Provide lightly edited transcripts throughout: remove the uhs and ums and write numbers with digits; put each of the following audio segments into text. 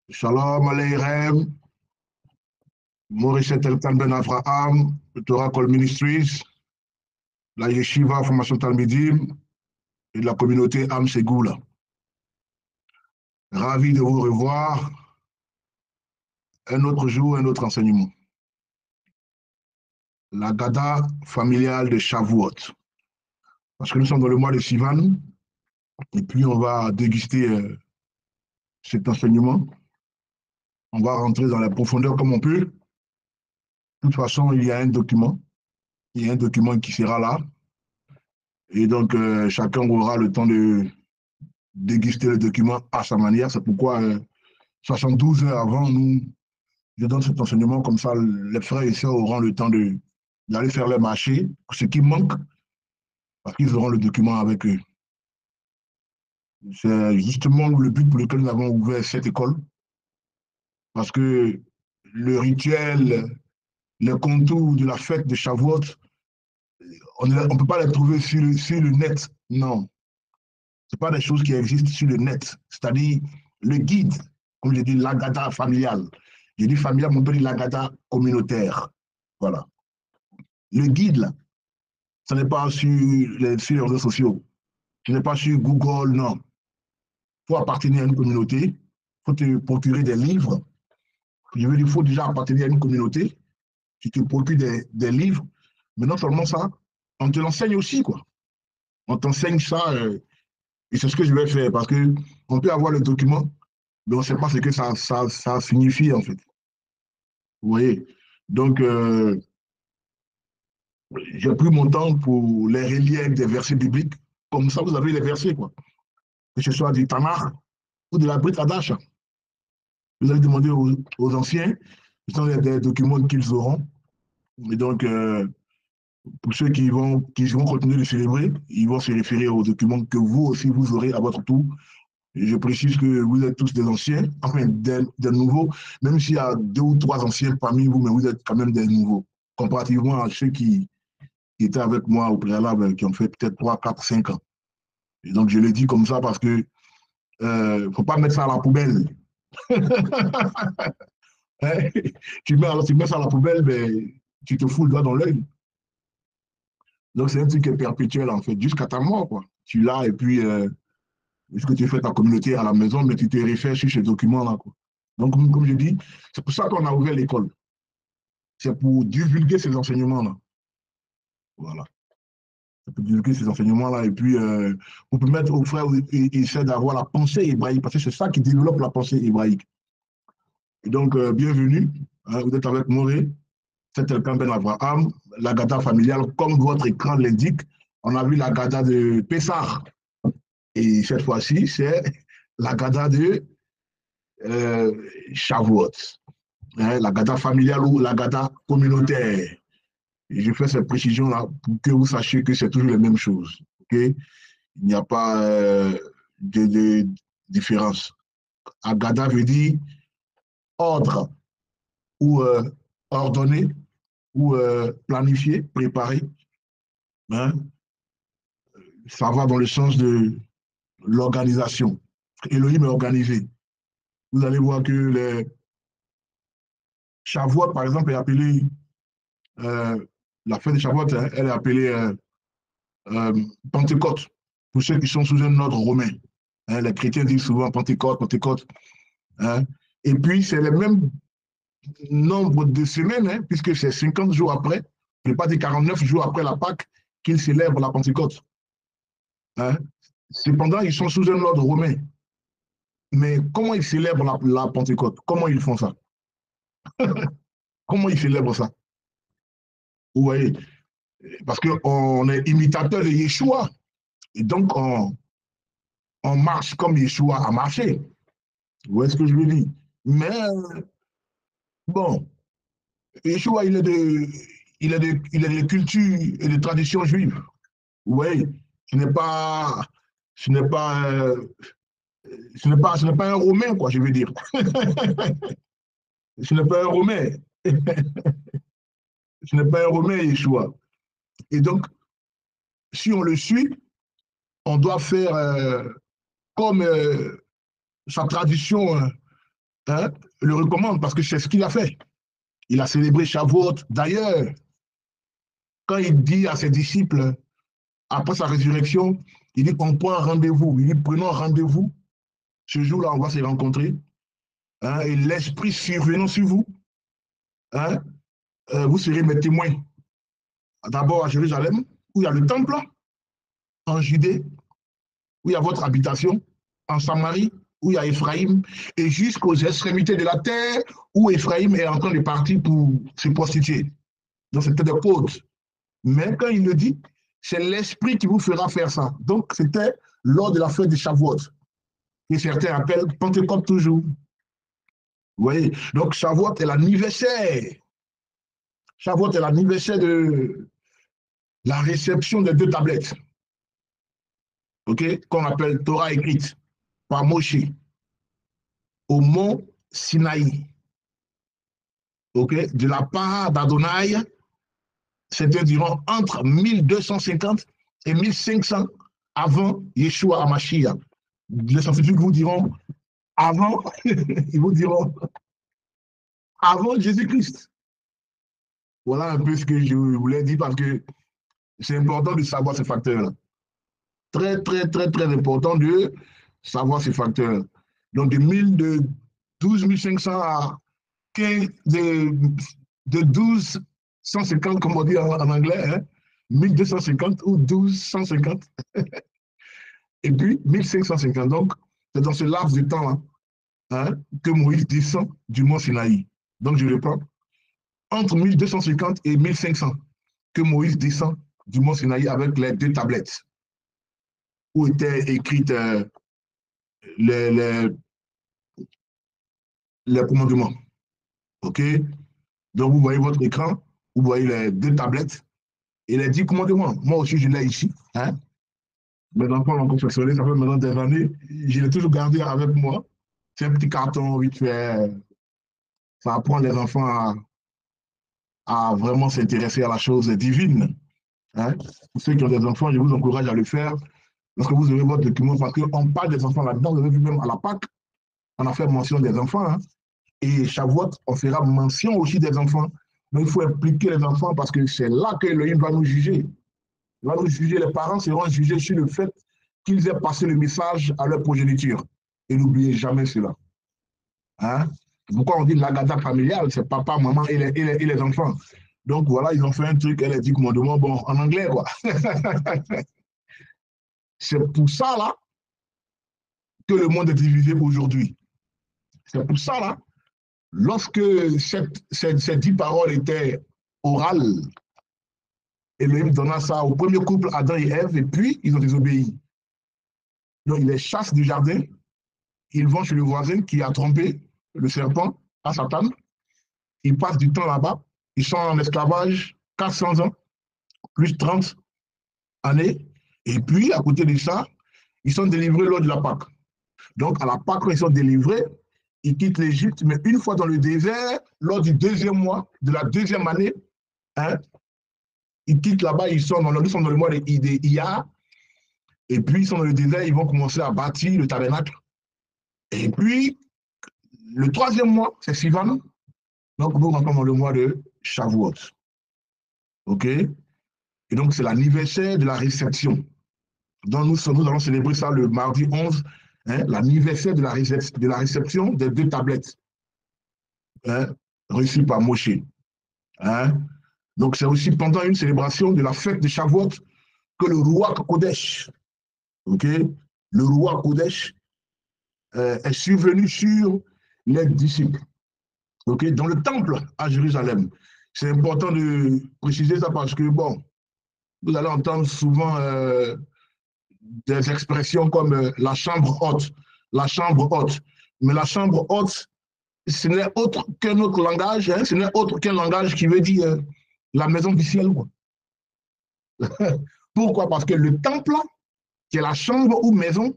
Shalom Aleichem, Maurice Elkan Ben Avraham, le Torah Call Ministries, la Yeshiva Formation Talmidim et de la communauté Am Ségoula. Ravi de vous revoir. Un autre jour, un autre enseignement. La Gada familiale de Shavuot. Parce que nous sommes dans le mois de Sivan, et puis on va déguster cet enseignement. On va rentrer dans la profondeur comme on peut. De toute façon, il y a un document. Il y a un document qui sera là. Et donc, chacun aura le temps de déguster le document à sa manière. C'est pourquoi 72 heures avant, je donne cet enseignement. Comme ça, les frères et sœurs auront le temps d'aller faire leur marché, ce qui manque, parce qu'ils auront le document avec eux. C'est justement le but pour lequel nous avons ouvert cette école, parce que le rituel, les contours de la fête de Shavuot, on ne peut pas les trouver sur le net. Non, ce pas des choses qui existent sur le net. C'est-à-dire le guide, comme je dis, l'agada familiale. Je dis familial, mais on peut dire l'agada communautaire. Voilà. Le guide, là, ce n'est pas sur les réseaux sociaux. Ce n'est pas sur Google, non. Il faut appartenir à une communauté. Il faut te procurer des livres. Je veux dire, il faut déjà appartenir à une communauté. Tu te procures des livres. Mais non seulement ça, on te l'enseigne aussi, quoi. On t'enseigne ça, et c'est ce que je vais faire, parce qu'on peut avoir le document, mais on ne sait pas ce que ça signifie, en fait. Vous voyez? Donc, j'ai pris mon temps pour les reliefs des versets bibliques. Comme ça, vous avez les versets, quoi. Que ce soit du Tanakh ou de la Brit Hadash. Vous allez demander aux anciens, ce sont des documents qu'ils auront. Et donc, pour ceux qui vont continuer de célébrer, ils vont se référer aux documents que vous aussi, vous aurez à votre tour. Et je précise que vous êtes tous des anciens, enfin des nouveaux, même s'il y a 2 ou 3 anciens parmi vous, mais vous êtes quand même des nouveaux, comparativement à ceux qui étaient avec moi au préalable, qui ont fait peut-être 3, 4, 5 ans. Et donc, je le dis comme ça parce que faut pas mettre ça à la poubelle. Hein? Tu mets ça à la poubelle, mais tu te fous le doigt dans l'œil. Donc, c'est un truc qui est perpétuel, en fait, jusqu'à ta mort, quoi. Tu l'as, et puis, ce que tu fais ta communauté à la maison, mais tu te réfères sur ces documents-là, quoi. Donc, comme je dis, c'est pour ça qu'on a ouvert l'école. C'est pour divulguer ces enseignements-là. Voilà. C'est pour divulguer ces enseignements-là, et puis, pour permettre aux frères et sœurs d'avoir la pensée hébraïque, parce que c'est ça qui développe la pensée hébraïque. Et donc, bienvenue. Hein, vous êtes avec Moré, c'est Elkan Ben Avraham, la Gada familiale, comme votre écran l'indique. On a vu la Gada de Pessah. Et cette fois-ci, c'est la Gada de Shavuot. Hein, la Gada familiale ou la Gada communautaire. Et je fais cette précision-là pour que vous sachiez que c'est toujours les mêmes choses. Okay? Il n'y a pas de différence. Agada veut dire ordre ou ordonner ou planifier, préparer. Hein? Ça va dans le sens de l'organisation. Elohim est organisé. Vous allez voir que les Shavuot, par exemple, est appelée, la fête de Shavuot, hein, elle est appelée Pentecôte, pour ceux qui sont sous un ordre romain. Hein, les chrétiens disent souvent Pentecôte, Pentecôte. Hein. Et puis, c'est le même nombre de semaines, hein, puisque c'est 50 jours après, je ne vais pas dire 49 jours après la Pâque, qu'ils célèbrent la Pentecôte. Hein. Cependant, ils sont sous un ordre romain. Mais comment ils célèbrent la Pentecôte? Comment ils font ça? Comment ils célèbrent ça? Vous voyez? Parce qu'on est imitateur de Yeshua. Et donc, on marche comme Yeshua a marché. Vous voyez ce que je veux dire? Mais, bon, Yeshua, il est de culture et de tradition juive. Vous voyez? Ce n'est pas, ce n'est pas, ce n'est pas un Romain, quoi, je veux dire. Ce n'est pas un Romain. Ce n'est pas un Romain, Yeshua. Et donc, si on le suit, on doit faire comme sa tradition hein, le recommande parce que c'est ce qu'il a fait. Il a célébré Shavuot. D'ailleurs, quand il dit à ses disciples, après sa résurrection, il dit qu'on prend un rendez-vous. Il dit, prenons un rendez-vous. Ce jour-là, on va se rencontrer. Hein, et l'Esprit survenant sur vous, hein, vous serez mes témoins. D'abord à Jérusalem, où il y a le temple, en Judée, où il y a votre habitation, en Samarie, où il y a Éphraïm, et jusqu'aux extrémités de la terre, où Éphraïm est en train de partir pour se prostituer. Donc c'était des côtes. Mais quand il le dit, c'est l'Esprit qui vous fera faire ça. Donc c'était lors de la fête de Shavuot, que certains appellent Pentecôte toujours. Vous voyez? Donc Shavuot est l'anniversaire. Shavuot est l'anniversaire de la réception des deux tablettes, okay, qu'on appelle Torah écrite par Moshe au mont Sinaï, okay, de la part d'Adonai, c'était environ entre 1250 et 1500 avant Yeshua HaMashiach. Les scientifiques vous diront avant, ils vous diront avant Jésus-Christ. Voilà un peu ce que je voulais dire parce que c'est important de savoir ces facteurs-là. Très, très, très, très important de savoir ces facteurs. Donc, de 12 500 à 15, de 1250, comme on dit en anglais, hein, 1250 ou 1250, et puis 1550. Donc, c'est dans ce laps de temps hein, que Moïse descend du mont Sinaï. Donc, je reprends, entre 1250 et 1500, que Moïse descend du mont Sinaï avec les deux tablettes où étaient écrites les, les, les commandements. OK? Donc, vous voyez votre écran, vous voyez les deux tablettes et les 10 commandements. Moi aussi, je l'ai ici. Hein? Mes enfants l'ont confectionné, ça fait maintenant des années. Je l'ai toujours gardé avec moi. C'est un petit carton vite fait. Ça apprend les enfants à vraiment s'intéresser à la chose divine. Hein? Pour ceux qui ont des enfants, je vous encourage à le faire lorsque vous aurez votre document, parce qu'on parle des enfants là-dedans. Vous avez vu même à la Pâque, on a fait mention des enfants. Hein? Et Shavuot, on fera mention aussi des enfants. Mais il faut impliquer les enfants parce que c'est là que Elohim va nous juger. Il va nous juger, les parents seront jugés sur le fait qu'ils aient passé le message à leur progéniture. Et n'oubliez jamais cela. Hein? Pourquoi on dit l'agada familiale, c'est papa, maman et les enfants. Donc voilà, ils ont fait un truc, elle a dit commandement, bon, en anglais, quoi. C'est pour ça, là, que le monde est divisé aujourd'hui. C'est pour ça, là, lorsque ces 10 paroles étaient orales, Elohim donna ça au premier couple, Adam et Ève, et puis ils ont désobéi. Donc, ils les chassent du jardin, ils vont chez le voisin qui a trompé le serpent à Satan, ils passent du temps là-bas, ils sont en esclavage 400 ans, plus 30 années, et puis à côté de ça, ils sont délivrés lors de la Pâque. Donc, à la Pâque, quand ils sont délivrés, ils quittent l'Égypte, mais une fois dans le désert, lors du deuxième mois, de la deuxième année, hein, ils quittent là-bas, ils sont dans le mois d'Iyar, et puis ils sont dans le désert, ils vont commencer à bâtir le tabernacle. Et puis, le troisième mois, c'est Sivan, donc nous rentrons dans le mois de Shavuot. OK? Et donc, c'est l'anniversaire de la réception. Donc, nous allons célébrer ça le mardi 11, hein, l'anniversaire de la réception des deux tablettes hein, reçues par Moshe. Hein? Donc, c'est aussi pendant une célébration de la fête de Shavuot que le roi Kodesh, okay, le roi Kodesh est survenu sur les disciples, okay, dans le temple à Jérusalem. C'est important de préciser ça parce que, bon, vous allez entendre souvent des expressions comme la chambre haute, la chambre haute. Mais la chambre haute, ce n'est autre qu'un autre langage, hein, ce n'est autre qu'un langage qui veut dire la maison du ciel. Quoi. Pourquoi? Parce que le temple, qui est la chambre ou maison,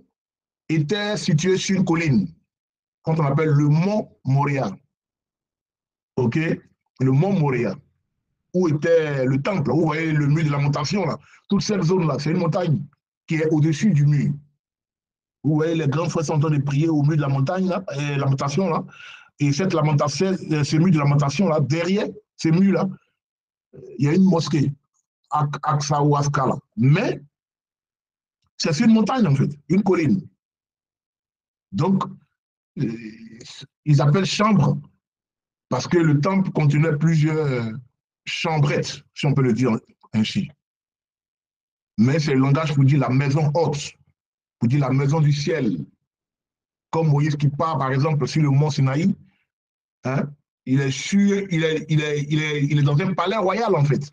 était situé sur une colline, qu'on appelle le mont Moria. OK? Le mont Moria, où était le temple, où vous voyez le mur de lamentation, là. Toute cette zone-là, c'est une montagne qui est au-dessus du mur. Vous voyez, les grands frères sont en train de prier au milieu de la montagne, là, et lamentation, là. Et cette lamentation, ces murs de lamentation, là, derrière ces murs-là, il y a une mosquée, Aksa ou Askala. Mais c'est sur une montagne, en fait, une colline. Donc, ils appellent chambre parce que le temple contenait plusieurs chambrettes, si on peut le dire ainsi. Mais c'est le langage pour dire la maison haute, pour dire la maison du ciel. Comme Moïse qui part, par exemple, sur le mont Sinaï, hein, il est dans un palais royal, en fait.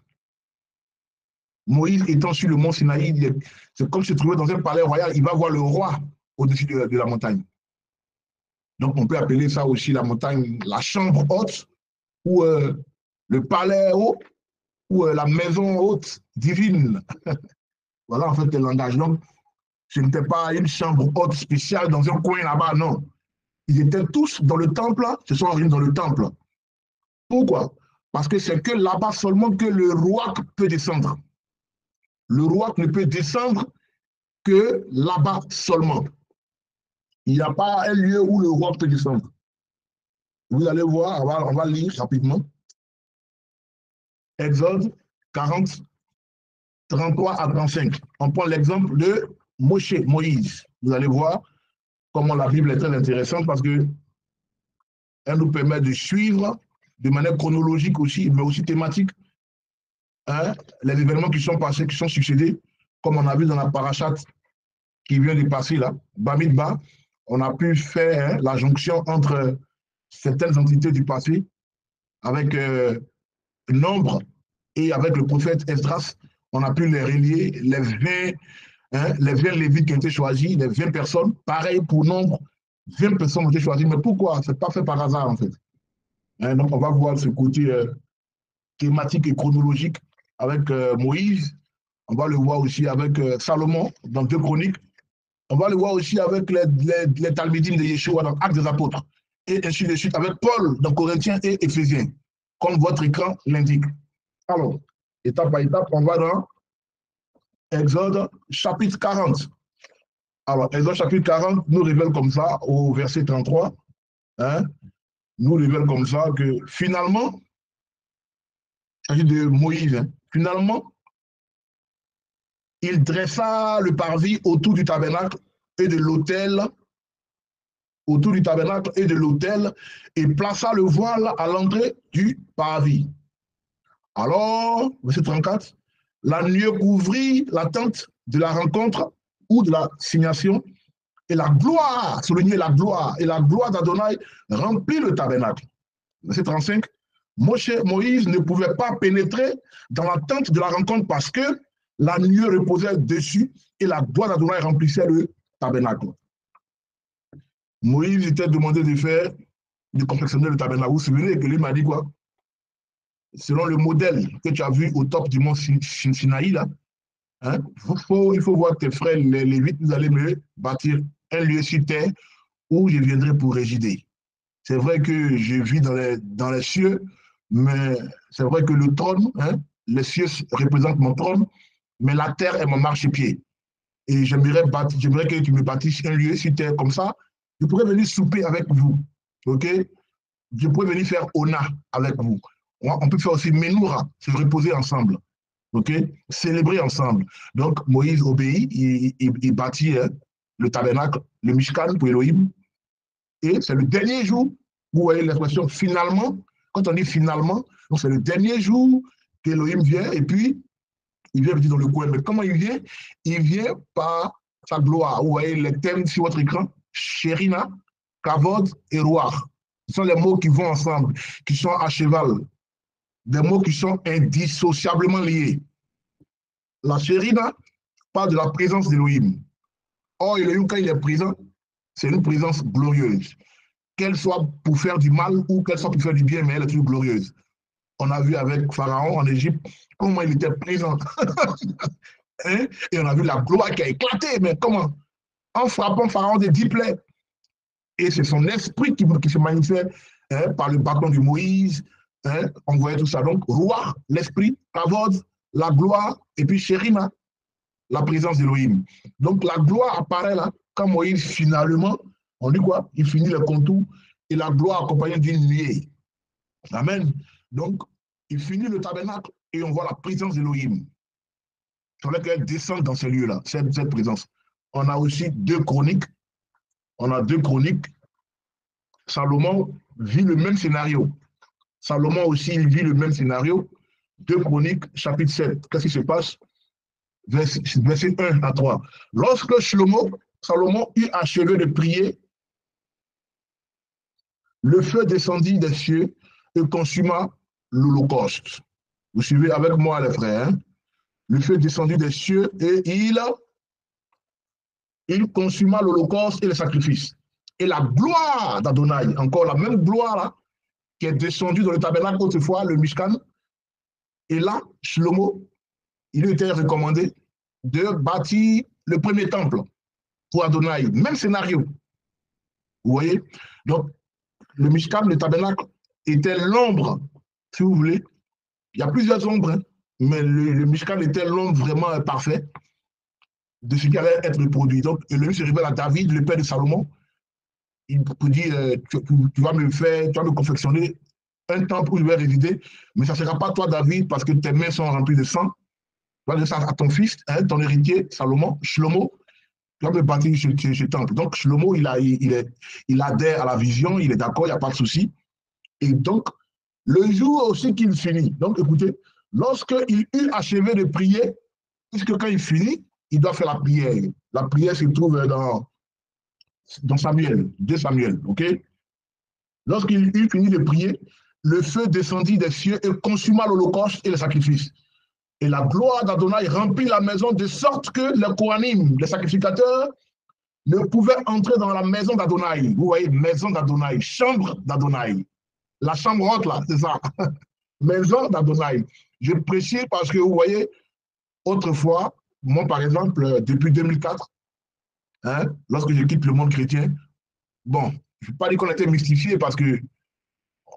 Moïse étant sur le mont Sinaï, c'est comme se trouver dans un palais royal, il va voir le roi au-dessus de la montagne. Donc, on peut appeler ça aussi la montagne, la chambre haute, ou le palais haut, ou la maison haute divine. Voilà, en fait, le langage. Donc, ce n'était pas une chambre haute spéciale dans un coin là-bas, non. Ils étaient tous dans le temple, se sont réunis dans le temple. Pourquoi? Parce que c'est que là-bas seulement que le roi peut descendre. Le roi ne peut descendre que là-bas seulement. Il n'y a pas un lieu où le roi peut descendre. Vous allez voir, on va lire rapidement. Exode 40, 33 à 35. On prend l'exemple de Moïse. Vous allez voir comment la Bible est très intéressante parce qu'elle nous permet de suivre de manière chronologique aussi, mais aussi thématique, hein, les événements qui sont passés, qui sont succédés, comme on a vu dans la parachate qui vient de passer là, Bamidbar, on a pu faire la jonction entre certaines entités du passé avec Nombre et avec le prophète Esdras, on a pu les relier, les 20 lévites qui ont été choisis, les 20 personnes, pareil pour Nombre, 20 personnes ont été choisies, mais pourquoi? Ce n'est pas fait par hasard en fait. Hein, donc on va voir ce côté thématique et chronologique avec Moïse, on va le voir aussi avec Salomon dans 2 Chroniques, on va le voir aussi avec les Talmudim de Yeshua dans Actes des Apôtres, et ainsi de suite avec Paul dans Corinthiens et Éphésiens, comme votre écran l'indique. Alors, étape par étape, on va dans Exode chapitre 40. Alors, Exode chapitre 40 nous révèle comme ça, au verset 33, hein, nous révèle comme ça que finalement, il s'agit de Moïse, hein, finalement, il dressa le parvis autour du tabernacle et de l'autel, et plaça le voile à l'entrée du parvis. Alors, verset 34, la nuée couvrit la tente de la rencontre ou de la signation, et la gloire, soulignez la gloire, et la gloire d'Adonai remplit le tabernacle. Verset 35, Moïse ne pouvait pas pénétrer dans la tente de la rencontre parce que la nuée reposait dessus et la gloire d'Adonai remplissait le tabernacle. Moïse était demandé de confectionner le tabernacle. Vous vous souvenez que lui m'a dit quoi? Selon le modèle que tu as vu au top du mont Sinaï, là, hein, il faut voir tes frères, les Lévites, vous allez me bâtir un lieu sur terre où je viendrai pour résider. C'est vrai que je vis dans les cieux, mais c'est vrai que le trône, hein, les cieux représentent mon trône, mais la terre est mon marchepied. Et j'aimerais que tu me bâtisses un lieu sur terre comme ça. Je pourrais venir souper avec vous, ok? Je pourrais venir faire Ona avec vous. On peut faire aussi Menoura, se reposer ensemble, ok? Célébrer ensemble. Donc, Moïse obéit, il bâtit le tabernacle, le Mishkan pour Elohim. Et c'est le dernier jour, vous voyez l'expression finalement, quand on dit finalement, donc c'est le dernier jour qu'Elohim vient, et puis il vient dans le coin. Mais comment il vient? Il vient par sa gloire. Vous voyez les thèmes sur votre écran, Sherina, Kavod et Ruach. Ce sont les mots qui vont ensemble, qui sont à cheval. Des mots qui sont indissociablement liés. La Sherina parle de la présence d'Elohim. Or, Elohim, quand il est présent, c'est une présence glorieuse. Qu'elle soit pour faire du mal ou qu'elle soit pour faire du bien, mais elle est toujours glorieuse. On a vu avec Pharaon en Égypte comment il était présent. Hein? Et on a vu la gloire qui a éclaté. Mais comment? En frappant Pharaon de 10 plaies. Et c'est son esprit qui se manifeste, hein, par le bâton de Moïse. Hein? On voyait tout ça. Donc, roi, l'esprit, Kavod, la gloire, et puis Sherina, la présence d'Elohim. Donc, la gloire apparaît là quand Moïse, finalement, on dit quoi? Il finit le contour et la gloire accompagnée d'une nuée. Amen. Donc, il finit le tabernacle et on voit la présence d'Élohim sur laquelle descend dans ces lieux-là, cette présence. On a aussi deux chroniques. On a deux chroniques. Salomon vit le même scénario. Salomon aussi, il vit le même scénario. Deux chroniques, chapitre 7. Qu'est-ce qui se passe? Verset 1 à 3. Lorsque Salomon eut achevé de prier, le feu descendit des cieux et consuma l'holocauste. Vous suivez avec moi, les frères. Hein? Le feu descendit des cieux et il consuma l'holocauste et les sacrifices. Et la gloire d'Adonai, encore la même gloire là, qui est descendue dans le tabernacle autrefois, le Mishkan. Et là, Shlomo, il lui était recommandé de bâtir le premier temple pour Adonai. Même scénario. Vous voyez? Donc, le Mishkan, le tabernacle, était l'ombre, si vous voulez. Il y a plusieurs ombres, hein, mais le Mishkan était l'ombre vraiment parfait de ce qui allait être produit. Donc, le se révèle à David, le père de Salomon. Il dit, tu vas me faire, tu vas me confectionner un temple où je vais résider, mais ça ne sera pas toi, David, parce que tes mains sont remplies de sang. Tu vas donner ça à ton fils, hein, ton héritier, Salomon, Shlomo, tu vas me bâtir ce temple. Donc, Shlomo, il adhère à la vision, il est d'accord, il n'y a pas de souci. Et donc, le jour aussi qu'il finit, donc écoutez, lorsqu'il eut achevé de prier, puisque quand il finit, il doit faire la prière. La prière se trouve dans Samuel, 2 Samuel, ok? Lorsqu'il eut fini de prier, le feu descendit des cieux et consuma l'holocauste et les sacrifices. Et la gloire d'Adonai remplit la maison de sorte que les Kohanim, les sacrificateurs, ne pouvaient entrer dans la maison d'Adonai. Vous voyez, maison d'Adonai, chambre d'Adonai. La chambre haute, là, c'est ça. Maison d'Adonai. Je précise parce que vous voyez, autrefois, moi, par exemple, depuis 2004, hein, lorsque je quitte le monde chrétien, bon, je ne vais pas dire qu'on était mystifié parce que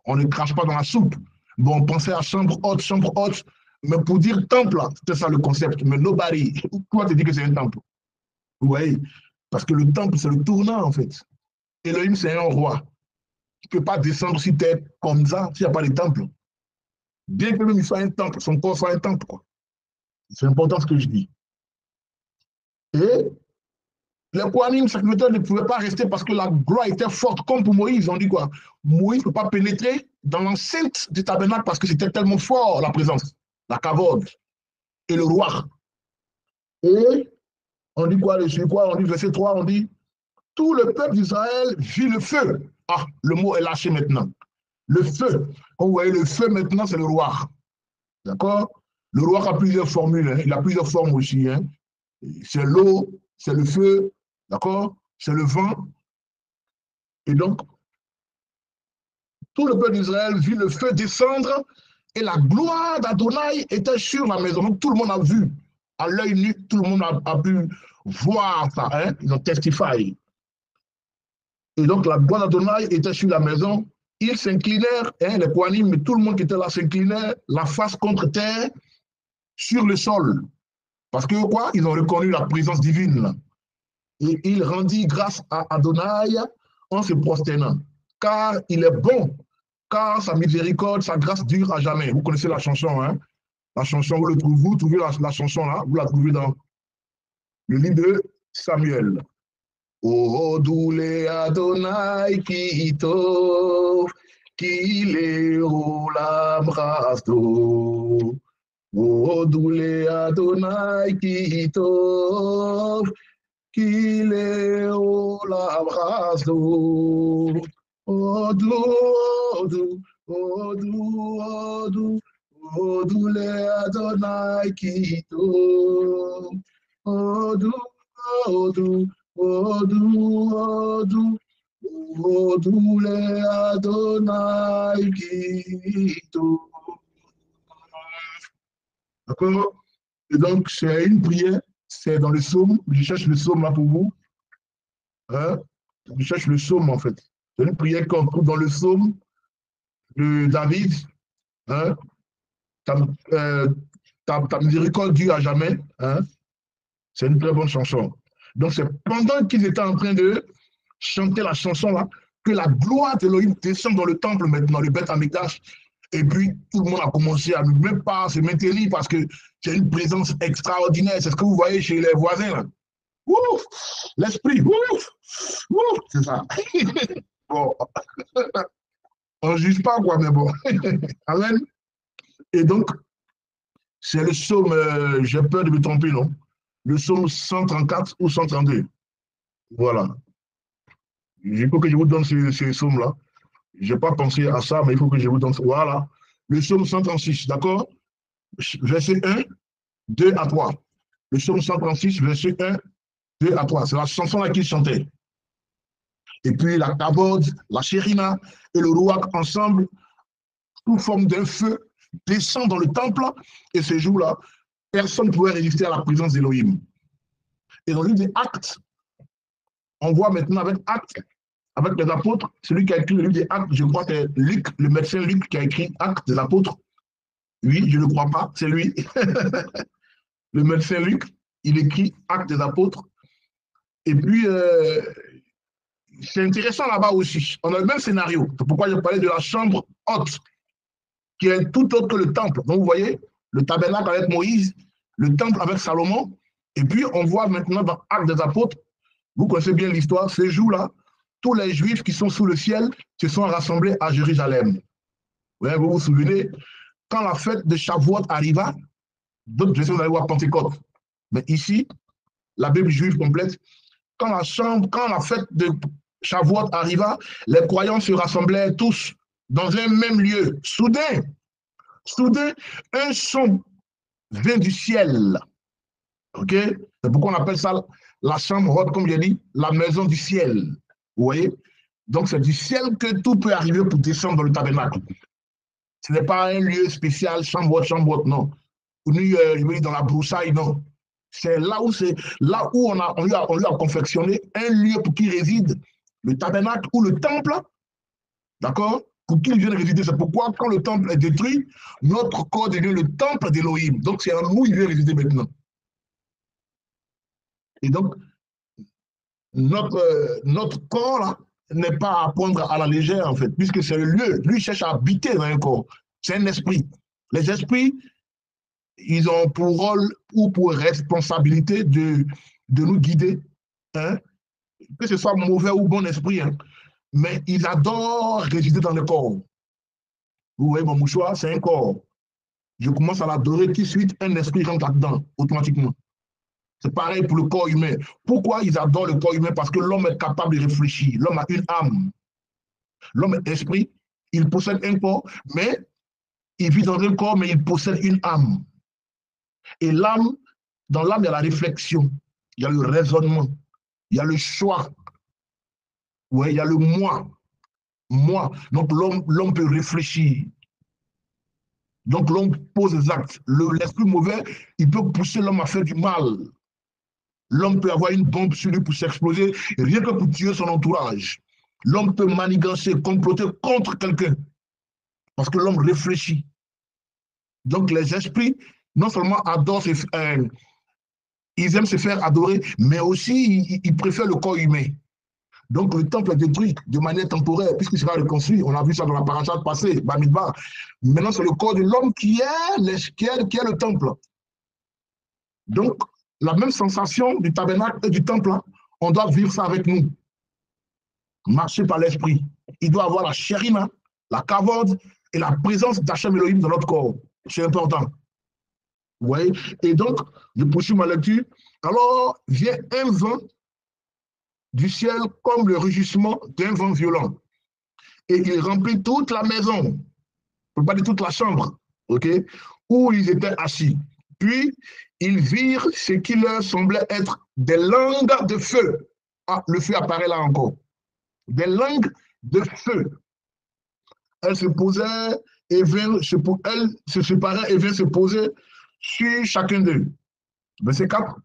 on ne crache pas dans la soupe. Bon, on pensait à chambre haute, mais pour dire temple, c'était ça le concept. Mais nobody, pourquoi te dire que c'est un temple? Vous voyez? Parce que le temple, c'est le tournant, en fait. Elohim, c'est un roi. Il ne peut pas descendre sur terre comme ça s'il n'y a pas de temple. Bien que même il soit un temple, son corps soit un temple, quoi. C'est important ce que je dis. Et les Kohanim, sacrificateurs, ne pouvaient pas rester parce que la gloire était forte, comme pour Moïse. On dit quoi? Moïse ne peut pas pénétrer dans l'enceinte du tabernacle parce que c'était tellement fort, la présence, la cavode et le roi. Et on dit quoi dessus? Quoi? On dit verset 3, on dit tout le peuple d'Israël vit le feu. Ah, le mot est lâché maintenant. Le feu. Quand vous voyez le feu maintenant, c'est le roi. D'accord? Le roi a plusieurs formules, hein. Il a plusieurs formes aussi. Hein. C'est l'eau, c'est le feu, d'accord? C'est le vent. Et donc, tout le peuple d'Israël vit le feu descendre et la gloire d'Adonai était sur la maison. Donc, tout le monde a vu, à l'œil nu, tout le monde a pu voir ça. Hein? Ils ont testifié. Et donc, la gloire d'Adonai était sur la maison. Ils s'inclinèrent, hein, les Kohanim, mais tout le monde qui était là s'inclinait, la face contre terre, sur le sol. Parce que quoi? Ils ont reconnu la présence divine. Et il rendit grâce à Adonai en se prosternant. Car il est bon, car sa miséricorde, sa grâce dure à jamais. Vous connaissez la chanson, hein? La chanson, vous trouvez la chanson là, vous la trouvez dans le livre de Samuel. Oh, doule Adonai ki tov, ki leolam chasto. Oh, doule Adonai ki tov, ki leolam chasto. Odu, odu, odu, odu, odu le Adonai ki tov. Odu, odu, odu, odu, odu le Adonai ki tov. D'accord? Et donc, c'est une prière, c'est dans le psaume. Je cherche le psaume là pour vous. Hein? Je cherche le psaume en fait. C'est une prière qu'on trouve dans le psaume de David. Hein? Ta miséricorde dure à jamais. Hein? C'est une très bonne chanson. Donc c'est pendant qu'ils étaient en train de chanter la chanson là, que la gloire d'Élohim descend dans le temple maintenant, le Beth Amikdash. Et puis tout le monde a commencé à ne même pas se maintenir parce que c'est une présence extraordinaire. C'est ce que vous voyez chez les voisins là. Ouf, l'esprit, ouf, ouf, c'est ça. Bon, on ne juge pas quoi, mais bon. Amen. Et donc, c'est le psaume, j'ai peur de me tromper, non? Le psaume 134 ou 132. Voilà. Il faut que je vous donne ce psaume-là. Je n'ai pas pensé à ça, mais il faut que je vous donne. Voilà. Le psaume 136, d'accord? Verset 1, 2 à 3. Le psaume 136, verset 1, 2 à 3. C'est la chanson-là qu'il chantait. Et puis la kavod, la chérina et le rouak ensemble, sous forme d'un feu, descendent dans le temple. Et ce jour-là, personne ne pouvait résister à la présence d'Élohim. Et dans le livre des Actes, on voit maintenant avec Actes, avec les apôtres, celui qui a écrit le livre des Actes, je crois que c'est Luc, le médecin Luc qui a écrit Actes des apôtres. Oui, je ne crois pas, c'est lui. Le médecin Luc, il écrit Actes des apôtres. Et puis, c'est intéressant là-bas aussi. On a le même scénario. C'est pourquoi je parlais de la chambre haute, qui est tout autre que le temple. Donc, vous voyez, le tabernacle avec Moïse, le temple avec Salomon. Et puis, on voit maintenant dans Actes des apôtres, vous connaissez bien l'histoire, ces jours-là, tous les Juifs qui sont sous le ciel se sont rassemblés à Jérusalem. Ouais, vous vous souvenez, quand la fête de Shavuot arriva, d'autres, je sais que vous allez voir Pentecôte, mais ici, la Bible juive complète, quand la fête de Shavuot arriva, les croyants se rassemblaient tous dans un même lieu. Soudain, un son vint du ciel. OK? C'est pourquoi on appelle ça la chambre haute, comme j'ai dit, la maison du ciel. Vous voyez? Donc, c'est du ciel que tout peut arriver pour descendre dans le tabernacle. Ce n'est pas un lieu spécial, chambre haute, non. Ou dans la broussaille, non. C'est là où on lui a confectionné un lieu pour qu'il réside, le tabernacle ou le temple, d'accord? Pour qu'il vienne résider. C'est pourquoi, quand le temple est détruit, notre corps devient le temple d'Élohim. Donc, c'est en nous qu'il vient résider maintenant. Et donc, notre corps, là, n'est pas à prendre à la légère, en fait, puisque c'est le lieu. Lui, il cherche à habiter dans un corps. C'est un esprit. Les esprits, ils ont pour rôle ou pour responsabilité de nous guider, hein, que ce soit mauvais ou bon esprit, hein, mais ils adorent résider dans le corps. Vous voyez, mon mouchoir, c'est un corps. Je commence à l'adorer, tout de suite, un esprit rentre là-dedans, automatiquement. C'est pareil pour le corps humain. Pourquoi ils adorent le corps humain? Parce que l'homme est capable de réfléchir. L'homme a une âme. L'homme est esprit. Il possède un corps, mais il vit dans un corps, mais il possède une âme. Et l'âme, dans l'âme, il y a la réflexion, il y a le raisonnement, il y a le choix, ouais, il y a le moi. Moi. Donc l'homme peut réfléchir. Donc l'homme pose des actes. L'esprit mauvais, il peut pousser l'homme à faire du mal. L'homme peut avoir une bombe sur lui pour s'exploser, rien que pour tuer son entourage. L'homme peut manigancer, comploter contre quelqu'un, parce que l'homme réfléchit. Donc les esprits, non seulement adorent, ils aiment se faire adorer, mais aussi ils préfèrent le corps humain. Donc le temple est détruit de manière temporaire, puisqu'il sera reconstruit. On a vu ça dans la paracha passée, Bamidbar. Maintenant, c'est le corps de l'homme qui est le temple. Donc, la même sensation du tabernacle et du temple, on doit vivre ça avec nous. Marcher par l'esprit. Il doit avoir la chérina, la kavod et la présence d'Hachem Elohim dans notre corps. C'est important. Vous voyez? Et donc, je poursuis ma lecture. Alors vient un vent du ciel comme le rugissement d'un vent violent. Et il remplit toute la maison, pour ne pas dire toute la chambre, okay, où ils étaient assis. Puis, ils virent ce qui leur semblait être des langues de feu. Ah, le feu apparaît là encore. Des langues de feu. Elles se posaient et vinrent, elles se séparaient et vinrent se poser sur chacun d'eux. Verset 4.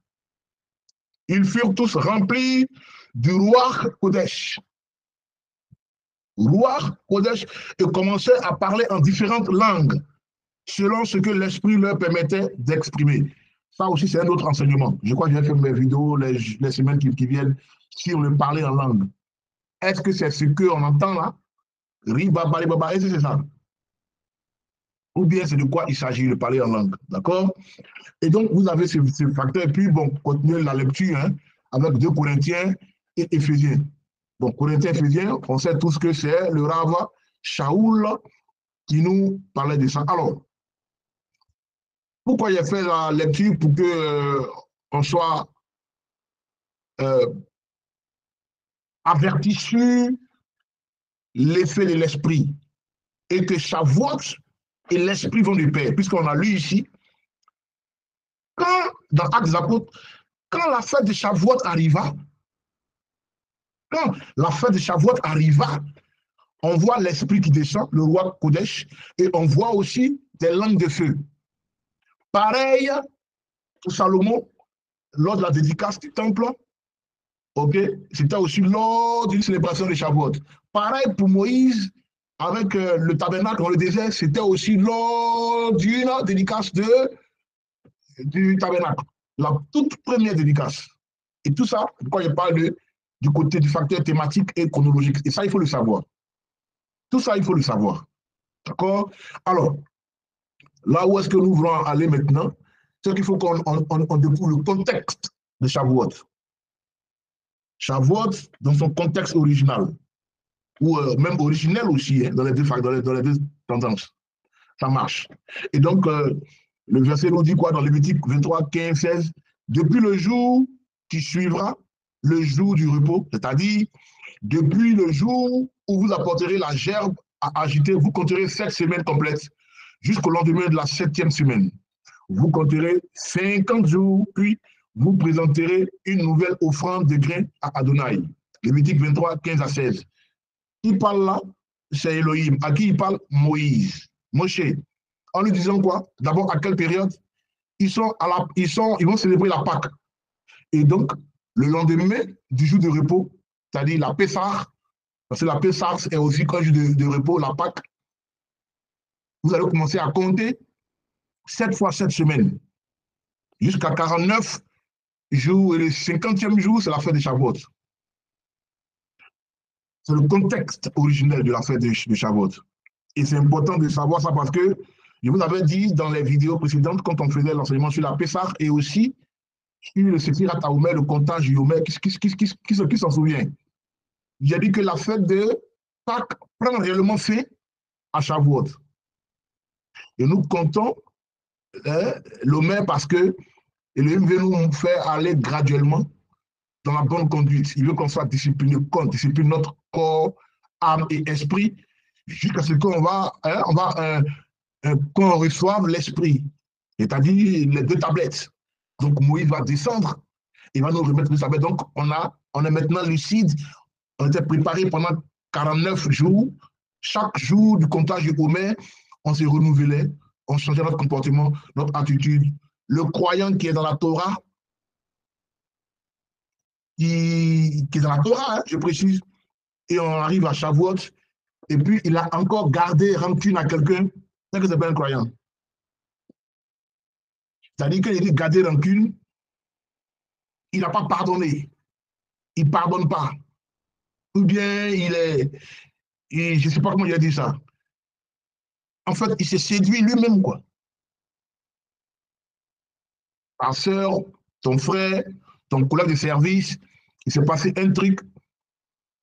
Ils furent tous remplis du Ruach Kodesh. Ruach Kodesh, et commençaient à parler en différentes langues, selon ce que l'Esprit leur permettait d'exprimer. Ça aussi, c'est un autre enseignement. Je crois que je vais faire mes vidéos les semaines qui viennent sur le parler en langue. Est-ce que c'est ce qu'on entend là? Riba, bali, baba, est-ce que c'est ça? Ou bien c'est de quoi il s'agit de parler en langue. D'accord? Et donc, vous avez ce facteur. Et puis, bon, continuez la lecture hein, avec 2 Corinthiens et Éphésiens. Bon, Corinthiens et Éphésiens, on sait tous que c'est le Rav Shaoul qui nous parlait de ça. Alors, pourquoi j'ai fait la lecture pour que on soit averti sur l'effet de l'esprit et que Shavuot et l'esprit vont de pair, puisqu'on a lu ici, quand, dans Actes des Apôtres, quand la fête de Shavuot arriva, on voit l'esprit qui descend, le roi Kodesh, et on voit aussi des langues de feu. Pareil pour Salomon, lors de la dédicace du temple, ok, c'était aussi lors d'une célébration de Shavuot. Pareil pour Moïse, avec le tabernacle dans le désert, c'était aussi lors d'une dédicace du tabernacle, la toute première dédicace. Et tout ça, pourquoi je parle du côté du facteur thématique et chronologique. Et ça, il faut le savoir. Tout ça, il faut le savoir. D'accord? Alors, là où est-ce que nous voulons aller maintenant, c'est qu'il faut qu'on découvre le contexte de Shavuot. Shavuot, dans son contexte original, ou même originel aussi, hein, dans les deux tendances. Ça marche. Et donc, le verset nous dit quoi dans Lévitique 23, 15, 16? Depuis le jour qui suivra le jour du repos, c'est-à-dire depuis le jour où vous apporterez la gerbe à agiter, vous compterez 7 semaines complètes jusqu'au lendemain de la 7e semaine. Vous compterez 50 jours, puis vous présenterez une nouvelle offrande de grains à Adonai. Lévitique 23, 15 à 16. Qui parle là? C'est Elohim. À qui il parle? Moïse. Moshe. En lui disant quoi? D'abord, à quelle période? Ils vont célébrer la Pâque. Et donc, le lendemain du jour de repos, c'est-à-dire la Pessah, parce que la Pessah est aussi un jour de repos, la Pâque, vous allez commencer à compter 7 fois 7 semaines, jusqu'à 49 jours, et le 50e jour, c'est la fête de Shavuot. C'est le contexte originel de la fête de Shavuot. Et c'est important de savoir ça parce que je vous avais dit dans les vidéos précédentes, quand on faisait l'enseignement sur la Pessah et aussi sur le Sephirat Haomer, le comptage Yomer, qui s'en souvient? J'ai dit que la fête de Pâques prend réellement fin à Shavuot. Et nous comptons l'Omer parce que Elohim veut nous faire aller graduellement dans la bonne conduite. Il veut qu'on soit discipliné, qu'on discipline notre corps, âme et esprit jusqu'à ce qu'on qu'on reçoive l'esprit, c'est-à-dire les 2 tablettes. Donc Moïse va descendre, il va nous remettre les tablettes. Donc on est maintenant lucide, on était préparé pendant 49 jours. Chaque jour du comptage du Homer, on se renouvelait, on changeait notre comportement, notre attitude. Le croyant qui est dans la Torah, qui est dans la Torah, hein, je précise, et on arrive à Shavuot, et puis il a encore gardé rancune à quelqu'un, c'est que c'est pas un croyant. C'est-à-dire qu'il dit garder rancune, il n'a pas pardonné, il ne pardonne pas, ou bien je ne sais pas comment il a dit ça. En fait, il s'est séduit lui-même, quoi. Ta soeur, ton frère, ton collègue de service, il s'est passé un truc.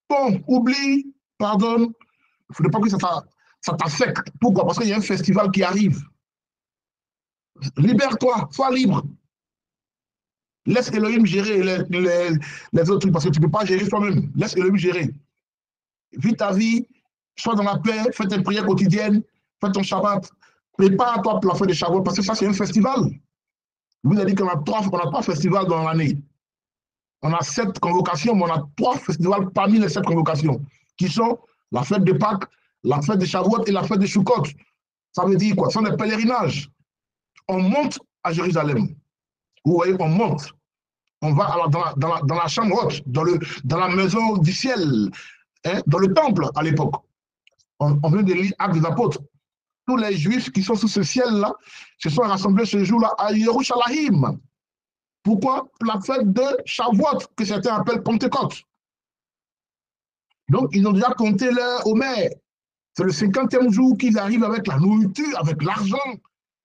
Bon, oublie, pardonne. Il ne faudrait pas que ça t'affecte. Pourquoi? Parce qu'il y a un festival qui arrive. Libère-toi, sois libre. Laisse Elohim gérer les autres trucs parce que tu ne peux pas gérer toi-même. Laisse Elohim gérer. Vis ta vie, sois dans la paix, fais tes prières quotidiennes, fais ton Shabbat. Prépare-toi pour la fête de Shavuot parce que ça, c'est un festival. Vous avez dit qu'on a 3 festivals dans l'année. On a 7 convocations, mais on a 3 festivals parmi les 7 convocations, qui sont la fête de Pâques, la fête de Shavuot et la fête de Sukkot. Ça veut dire quoi? Ce sont des pèlerinages. On monte à Jérusalem. Vous voyez, on monte. On va alors dans la chambre haute, dans la maison du ciel, hein, dans le temple à l'époque. On vient de lire Actes des Apôtres. tous les Juifs qui sont sous ce ciel-là se sont rassemblés ce jour-là à Yerushalayim. Pourquoi? Pour la fête de Shavuot, que certains appellent Pentecôte. Donc, ils ont déjà compté leur Omer. C'est le 50e jour qu'ils arrivent avec la nourriture, avec l'argent.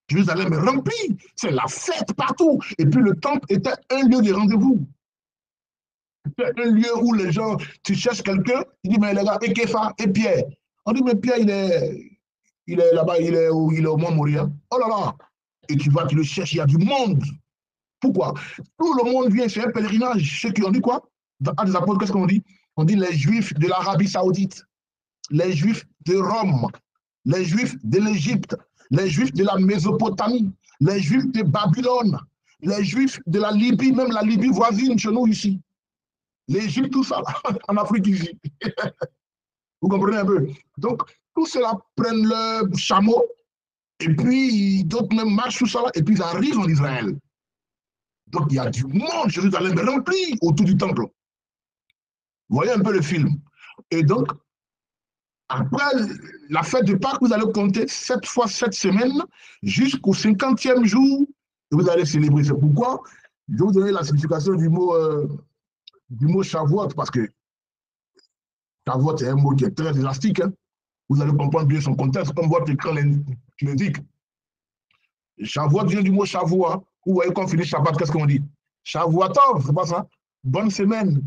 Jérusalem est remplie. C'est la fête partout. Et puis, le temple était un lieu de rendez-vous. C'était un lieu où les gens, tu cherches quelqu'un, tu dis, mais les gars, et Kéfa, et Pierre. On dit, mais Pierre, il est là-bas, il est au Mont Moria. Oh là là. Et tu vas, tu le cherches, il y a du monde. Pourquoi? Tout le monde vient, c'est un pèlerinage. Ceux qui ont dit quoi? Dans des apôtres, qu'est-ce qu'on dit? On dit les Juifs de l'Arabie Saoudite, les Juifs de Rome, les Juifs de l'Égypte, les Juifs de la Mésopotamie, les Juifs de Babylone, les Juifs de la Libye, même la Libye voisine chez nous ici. L'Égypte, tout ça, là, en Afrique ici. Vous comprenez un peu? Donc, tous ceux-là prennent le chameau, et puis d'autres même marchent tout ça, là, et puis ils arrivent en Israël. Donc, il y a du monde, Jérusalem est rempli autour du temple. Vous voyez un peu le film. Et donc, après la fête de Pâques, vous allez compter 7 fois 7 semaines jusqu'au 50e jour et vous allez célébrer. C'est pourquoi je vais vous donner la signification du mot Shavuot, parce que Shavuot est un mot qui est très élastique. Hein. Vous allez comprendre bien son contexte, comme votre écran l'indique. Shavuot vient du mot Shavua. Vous voyez quand on finit Shabbat, qu'est-ce qu'on dit? Shavuatov, c'est pas ça? Bonne semaine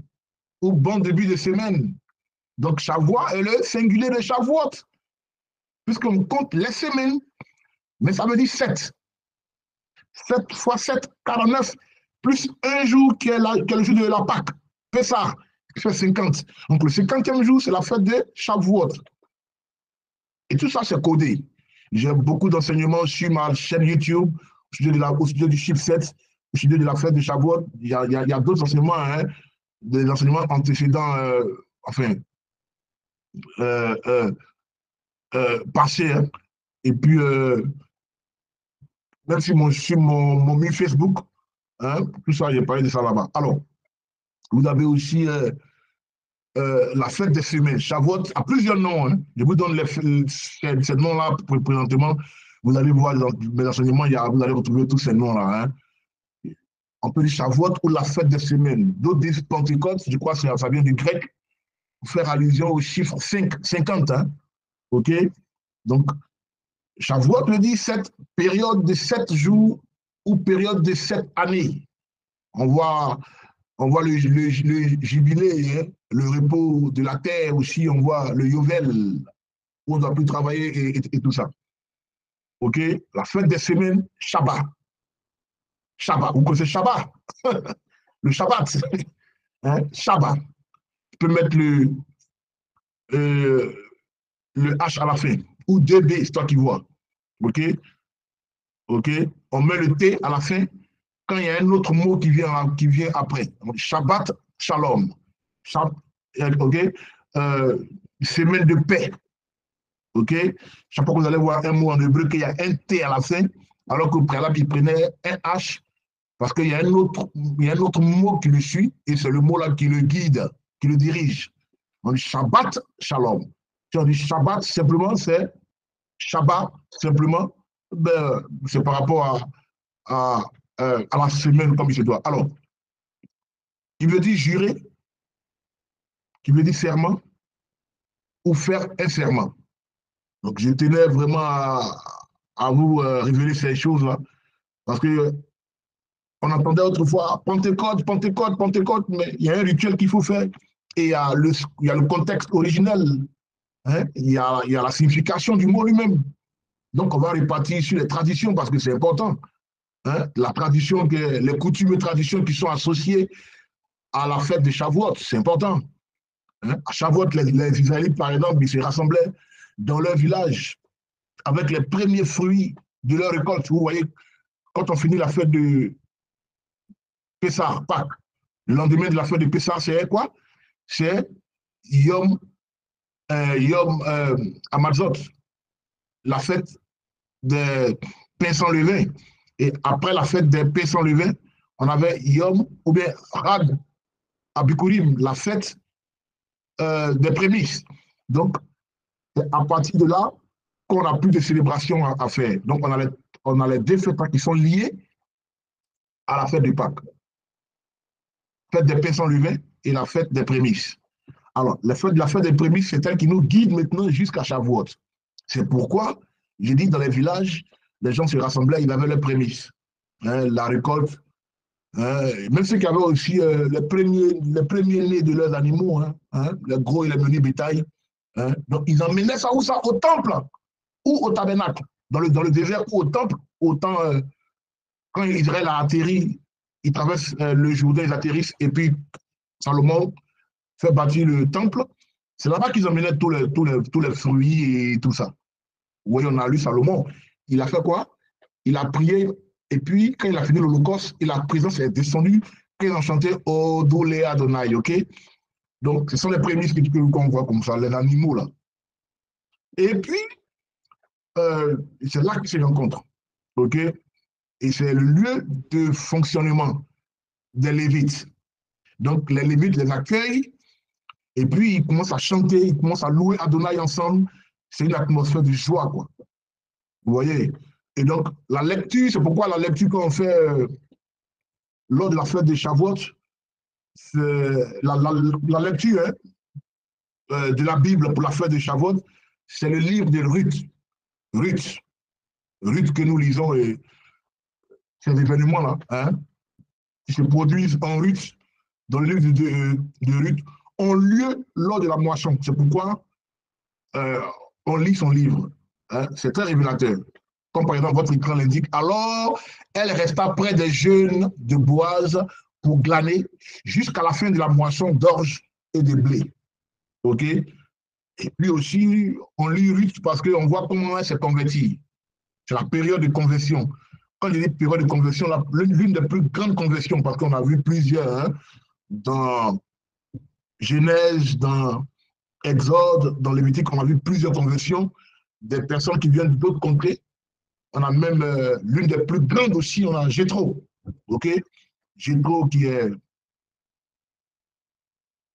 ou bon début de semaine. Donc, Shavuot est le singulier de Shavuot, puisqu'on compte les semaines, mais ça veut dire 7. 7 fois 7, 49, plus un jour qui est le jour de la Pâque. C'est ça, qui fait 50. Donc, le 50e jour, c'est la fête de Shavuot. Et tout ça, c'est codé. J'ai beaucoup d'enseignements sur ma chaîne YouTube, au sujet du chipset, au sujet de la fête de Shavuot. Il y a d'autres enseignements, hein, des enseignements antécédents, passés. Hein. Et puis, même sur mon Facebook, hein, tout ça, j'ai parlé de ça là-bas. Alors, vous avez aussi la fête des semaines. Shavuot a plusieurs noms. Hein. Je vous donne ces noms-là présentement. Vous allez voir dans mes enseignements, vous allez retrouver tous ces noms-là. Hein. On peut dire Shavuot ou la fête des semaines. D'autres disent Pentecôte, je crois que ça vient du grec, pour faire allusion au chiffre 50. Hein. OK? Donc, Shavuot le dit, cette période de 7 jours ou période de 7 années. On voit le jubilé, hein, le repos de la terre aussi, on voit le Yovel, où on ne doit plus travailler et tout ça. OK? La fête des semaines, Shabbat. Shabbat. Vous connaissez Shabbat? Le Shabbat. Hein? Shabbat. Tu peux mettre le H à la fin. Ou 2B, c'est toi qui vois. OK? OK? On met le T à la fin quand il y a un autre mot qui vient après. Shabbat, Shalom. OK? Semaine de paix. OK? Chaque fois que vous allez voir un mot en hébreu, qu'il y a un T à la fin, alors qu'au préalable, il prenait un H, parce qu'il y a un autre mot qui le suit, et c'est le mot-là qui le guide, qui le dirige. On dit Shabbat, Shalom. Si on dit Shabbat, simplement, c'est Shabbat, simplement, ben, c'est par rapport à la semaine comme il se doit. Alors, qui veut dire jurer, qui veut dire serment, ou faire un serment. Donc, je tenais vraiment à vous révéler ces choses-là, parce que on entendait autrefois Pentecôte, Pentecôte, Pentecôte, mais il y a un rituel qu'il faut faire, et il y a le contexte originel, hein, il y a la signification du mot lui-même. Donc, on va répartir sur les traditions, parce que c'est important. Hein, la tradition, les coutumes et traditions qui sont associées à la fête de Shavuot, c'est important. Hein. À Shavuot, les Israélites, par exemple, ils se rassemblaient dans leur village avec les premiers fruits de leur récolte. Vous voyez, quand on finit la fête de Pessah, Pâques, le lendemain de la fête de Pessah, c'est quoi? C'est Yom Hamatzot, la fête des pains sans levain. Et après la fête des pains sans levain, on avait Yom ou bien Rad Abikurim, la fête des prémices. Donc, à partir de là, qu'on n'a plus de célébration à faire. Donc, on a les deux fêtes qui sont liées à la fête de Pâques. Fête des pains sans levain et la fête des prémices. Alors, la fête des prémices, c'est elle qui nous guide maintenant jusqu'à Shavuot. C'est pourquoi, j'ai dit, dans les villages, les gens se rassemblaient, ils avaient les prémices. Hein, la récolte, même ceux qui avaient aussi les premiers nés de leurs animaux, les gros et les menus bétail. Donc, ils emmenaient ça où ça? Au temple ou au tabernacle. Dans le désert ou au temple, autant quand Israël a atterri, ils traversent le Jourdain, ils atterrissent, et puis Salomon fait bâtir le temple. C'est là-bas qu'ils emmenaient tous les fruits et tout ça. Oui, on a lu Salomon. Il a fait quoi? Il a prié, et puis quand il a fini l'Holocauste, et la présence est descendue, quand ils ont chanté Odolé Adonai, ok? Donc, ce sont les prémices qu'on voit comme ça, les animaux là. Et puis, c'est là qu'ils se rencontrent, ok? Et c'est le lieu de fonctionnement des Lévites. Donc, les Lévites les accueillent, et puis ils commencent à chanter, ils commencent à louer Adonai ensemble. C'est une atmosphère de joie, quoi. Vous voyez? Et donc, la lecture, c'est pourquoi la lecture qu'on fait lors de la fête de Shavuot, la lecture de la Bible pour la fête de Shavuot, c'est le livre de Ruth. Ruth que nous lisons, et ces événements-là, qui se produisent en Ruth, dans le livre de Ruth, ont lieu lors de la moisson. C'est pourquoi on lit son livre. C'est très révélateur. Comme par exemple, votre écran l'indique. Alors, elle resta près des jeunes de Boaz pour glaner jusqu'à la fin de la moisson d'orge et de blé. OK? Et puis aussi, on lit Ruth parce qu'on voit comment elle s'est convertie. C'est la période de conversion. Quand je dis période de conversion, l'une des plus grandes conversions, parce qu'on a vu plusieurs, dans Genèse, dans Exode, dans Lévitique, on a vu plusieurs conversions, des personnes qui viennent d'autres contrées. On a même l'une des plus grandes aussi, on a Jéthro. OK? Jéthro qui est.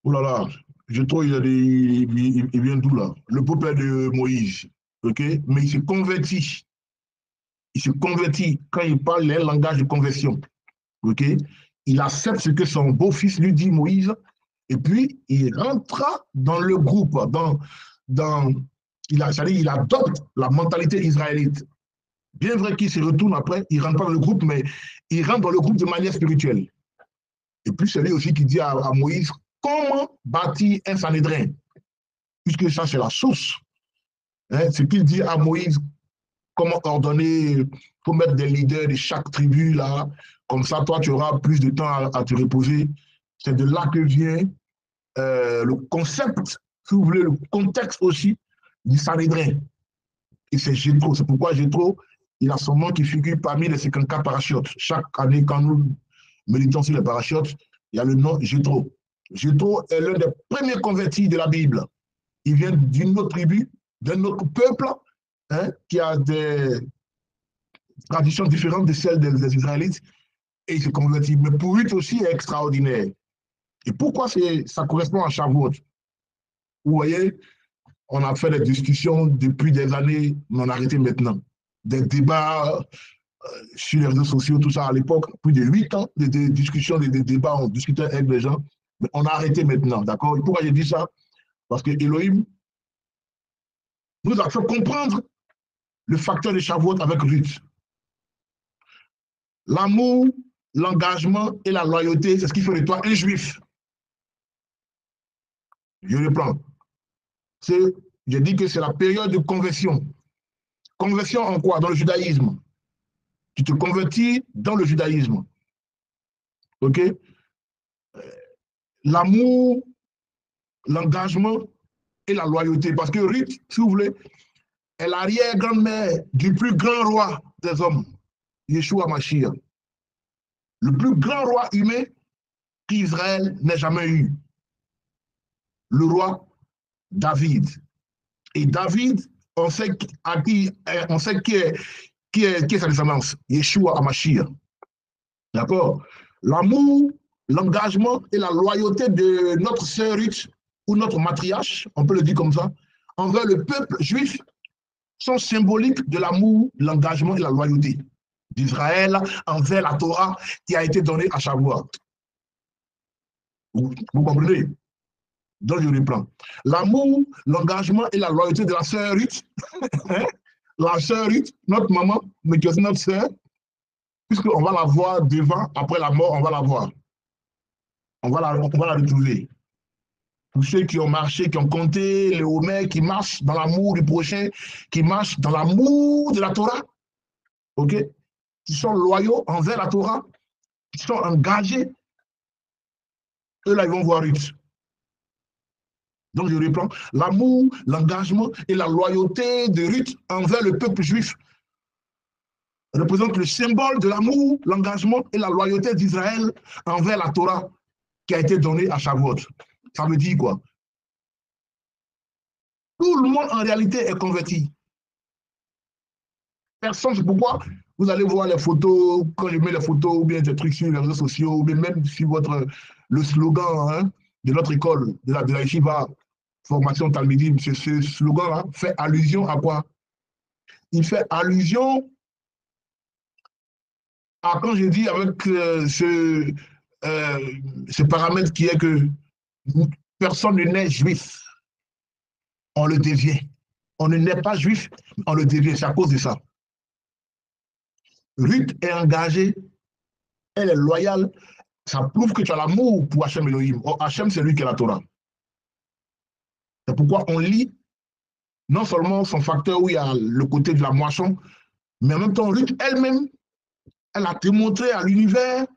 Oh là là, Jéthro, il vient d'où là? Le beau-père de Moïse. OK? Mais il se convertit. Il se convertit quand il parle les langages de conversion. OK? Il accepte ce que son beau-fils lui dit, Moïse, et puis il rentra dans le groupe, il adopte la mentalité israélite. Bien vrai qu'il se retourne après, il ne rentre pas dans le groupe, mais il rentre dans le groupe de manière spirituelle. Et puis c'est lui aussi qui dit à Moïse comment bâtir un Sanhédrin, puisque ça c'est la source. Ce qu'il dit à Moïse, comment ordonner, il faut mettre des leaders de chaque tribu là, comme ça toi tu auras plus de temps à te reposer. C'est de là que vient le concept, si vous voulez, le contexte aussi du Sanhédrin. Et c'est Jéthro. C'est pourquoi Jéthro, il a son nom qui figure parmi les 54 parachutes. Chaque année, quand nous méditons sur les parachutes, il y a le nom Jéthro. Jéthro est l'un des premiers convertis de la Bible. Il vient d'une autre tribu, d'un autre peuple, qui a des traditions différentes de celles des Israélites, et il se convertit. Mais pour lui aussi, est extraordinaire. Et pourquoi ça correspond à Shavuot? Vous voyez, on a fait des discussions depuis des années, mais on a arrêté maintenant. Des débats sur les réseaux sociaux, tout ça à l'époque, plus de 8 ans de discussions, des débats, on discutait avec les gens, mais on a arrêté maintenant, d'accord? Et pourquoi j'ai dit ça? Parce que Elohim nous a fait comprendre le facteur de Shavuot avec Ruth. L'amour, l'engagement et la loyauté, c'est ce qui fait de toi un juif. Je reprends. J'ai dit que c'est la période de conversion. Conversion en quoi? Dans le judaïsme. Tu te convertis dans le judaïsme. OK? L'amour, l'engagement et la loyauté. Parce que Ruth, si vous voulez, est l'arrière-grand-mère du plus grand roi des hommes, Yeshua Mashiach. Le plus grand roi humain qu'Israël n'ait jamais eu. Le roi David. Et David, on sait qui est sa descendance, Yeshua Hamashiach. D'accord? L'amour, l'engagement et la loyauté de notre sœur Ruth, ou notre matriarche, on peut le dire comme ça, envers le peuple juif, sont symboliques de l'amour, l'engagement et la loyauté d'Israël envers la Torah qui a été donnée à Shavuot. Vous comprenez? Donc je reprends. L'amour, l'engagement et la loyauté de la sœur Ruth, la sœur Ruth, notre maman, mais qui est notre sœur, puisqu'on va la voir devant, après la mort, on va la voir. On va la retrouver. Tous ceux qui ont marché, qui ont compté, les homères, qui marchent dans l'amour du prochain, qui marchent dans l'amour de la Torah, ok? Qui sont loyaux envers la Torah, qui sont engagés, eux là, ils vont voir Ruth. Donc je reprends, l'amour, l'engagement et la loyauté de Ruth envers le peuple juif représente le symbole de l'amour, l'engagement et la loyauté d'Israël envers la Torah qui a été donnée à Shavuot. Ça veut dire quoi? Tout le monde en réalité est converti. Personne, c'est pourquoi vous allez voir les photos, quand je mets les photos ou bien des trucs sur les réseaux sociaux, ou bien même sur le slogan de notre école, de la Yeshiva, formation talmudique, ce slogan-là fait allusion à quoi? Il fait allusion à, quand je dis avec ce paramètre qui est que personne ne naît juif, on le devient. On ne naît pas juif, on le devient. C'est à cause de ça. Ruth est engagée, elle est loyale, ça prouve que tu as l'amour pour Hachem Elohim. Oh, Hachem, c'est lui qui est la Torah. C'est pourquoi on lit non seulement son facteur où il y a le côté de la moisson, mais en même temps, Ruth elle-même, elle a démontré à l'univers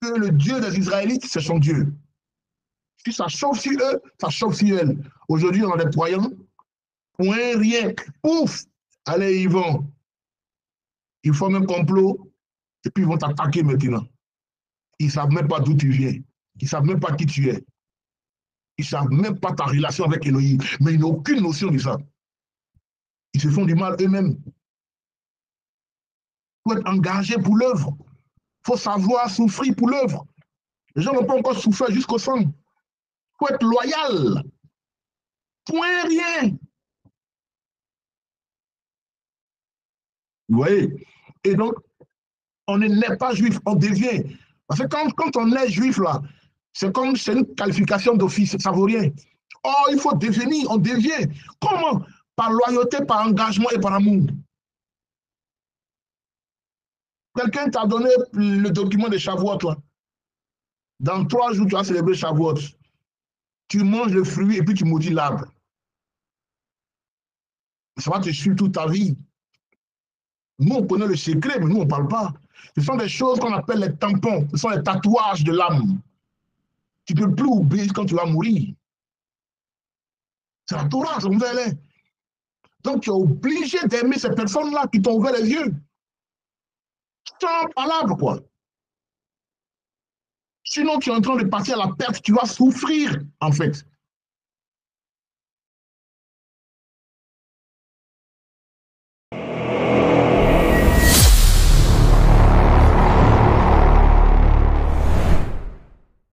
que le Dieu des Israélites, c'est son Dieu. Si ça chauffe sur eux, ça chauffe sur elle. Aujourd'hui, on a des croyants, point, rien, ouf, allez, ils vont. Ils forment un complot, et puis ils vont t'attaquer maintenant. Ils ne savent même pas d'où tu viens. Ils ne savent même pas qui tu es. Ils ne savent même pas ta relation avec Elohim. Mais ils n'ont aucune notion de ça. Ils se font du mal eux-mêmes. Il faut être engagé pour l'œuvre. Il faut savoir souffrir pour l'œuvre. Les gens n'ont pas encore souffert jusqu'au sang. Il faut être loyal. Point rien. Vous voyez? Et donc, on ne naît pas juif, on devient. Parce que quand on est juif, là, c'est comme c'est une qualification d'office, ça ne vaut rien. Oh, il faut devenir, on devient. Comment? Par loyauté, par engagement et par amour. Quelqu'un t'a donné le document de Shavuot, là. Dans 3 jours, tu vas célébrer Shavuot. Tu manges le fruit et puis tu maudis l'arbre. Ça va te suivre toute ta vie. Nous, on connaît le secret, mais nous, on ne parle pas. Ce sont des choses qu'on appelle les tampons. Ce sont les tatouages de l'âme. Tu ne peux plus oublier quand tu vas mourir. C'est la Torah, c'est ouvert les. Donc, tu es obligé d'aimer ces personnes-là qui t'ont ouvert les yeux. Sans parole, quoi. Sinon, tu es en train de passer à la perte, tu vas souffrir, en fait.